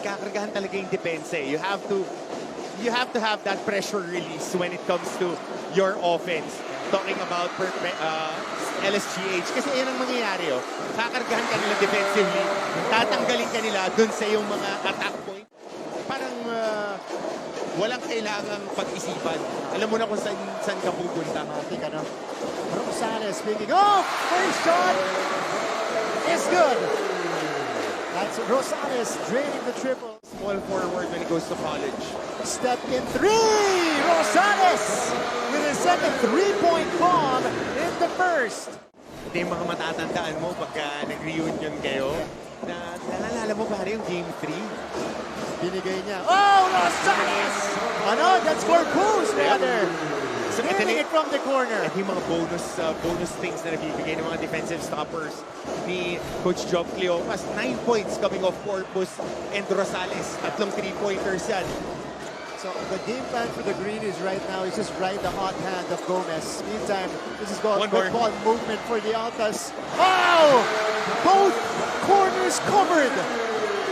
nagkakargahan talaga yung depensa. You have to have that pressure release when it comes to your offense. Talking about LSGH. Kasi yan ang mangyayari. Kakargahan ka nila defensively. Tatanggalin ka nila dun sa yung mga attack point. Parang walang kailangang pag-isipan. Alam mo na kung saan ka pupunta. Rosales speaking. Oh! First shot is good. That's Rosales draining the triple. Small forward when he goes to college. Step in three! Rosales with his second three-point bomb in the first. Ito yung mga matatandaan mo pagka nag-reunion kayo. Nalala mo pare yung game 3? Binigay niya. Oh! Rosales! Ano? That's for Boost, rather. So, Hitting it from the corner. Ito yung mga bonus things na nabibigay ng mga defensive stoppers ni Coach Job Cleopas. 9 points coming off Corpus and Rosales. Tatlong 3-pointers yan. So the game plan for the Green is right now is just ride the hot hand of Gomez. Meantime, this is called good ball movement for the Altas. Oh! Both corners covered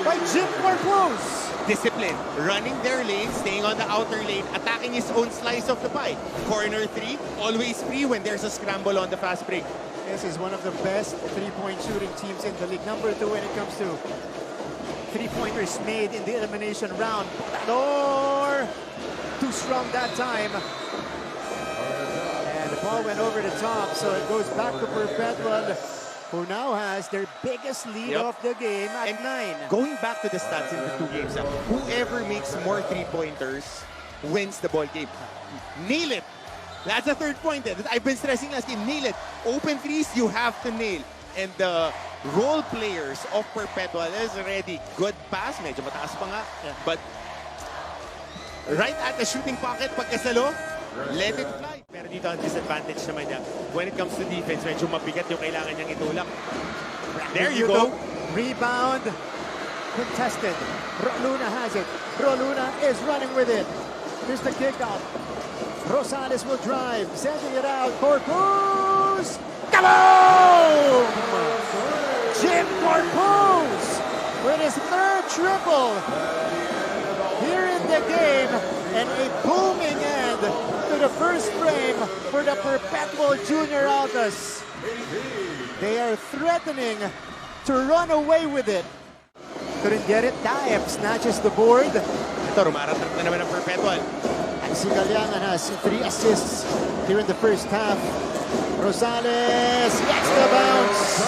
by Jim Corpus. Discipline, running their lane, staying on the outer lane, attacking his own slice of the pie. Corner 3, always free when there's a scramble on the fast break. This is one of the best three-point shooting teams in the league. Number 2 when it comes to three-pointers made in the elimination round. Or too strong that time. And the ball went over the top, so it goes back to Perpetual, who now has their biggest lead of the game at 9. Going back to the stats in the 2 games, whoever makes more 3-pointers wins the ball game. Nail it! That's the third point. I've been stressing last game, nail it. Open threes, you have to nail. And the role players of Perpetual is already good pass. Medyo mataas pa nga. But right at the shooting pocket, pagkasalo, let it fly. Pero dito ang disadvantage naman niya. When it comes to defense, medyo mabigat yung kailangan niyang itulak. There you go. Rebound. Contested. Roluna has it. Roluna is running with it. Here's the kickoff. Rosales will drive. Sending it out. Corpus. Kaboom! Jim Corpus with his third triple here in the game, and a booming end to the first frame for the Perpetual Junior Altas. They are threatening to run away with it. Couldn't get it. Taeb snatches the board. Ito, rumaratrap na naman ang Perpetual. And si Galiangan has 3 assists here in the first half. Rosales, extra bounce.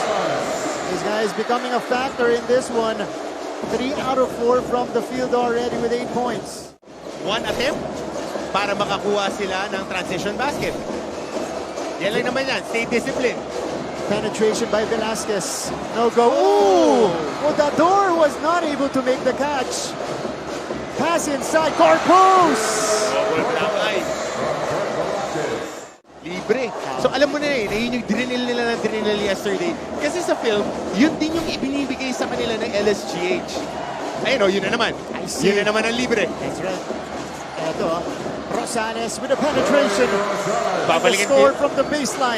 This guy is becoming a factor in this one. 3 out of 4 from the field already with 8 points. 1 attempt para makakuha sila ng transition basket. Yan lang naman yan. Stay disciplined. Penetration by Velasquez. No go. Ooh! Odador was not able to make the catch. Pass inside. Corpus! Black eye. Libre. So alam mo na yun yung drill nila ng drill yesterday. Kasi sa film, yun din yung ibinibigay sa kanila ng LSGH. Ayun yun na naman. Yun na naman ang libre. That's right. Ito, Rosales with a penetration. Babalikan score from the baseline.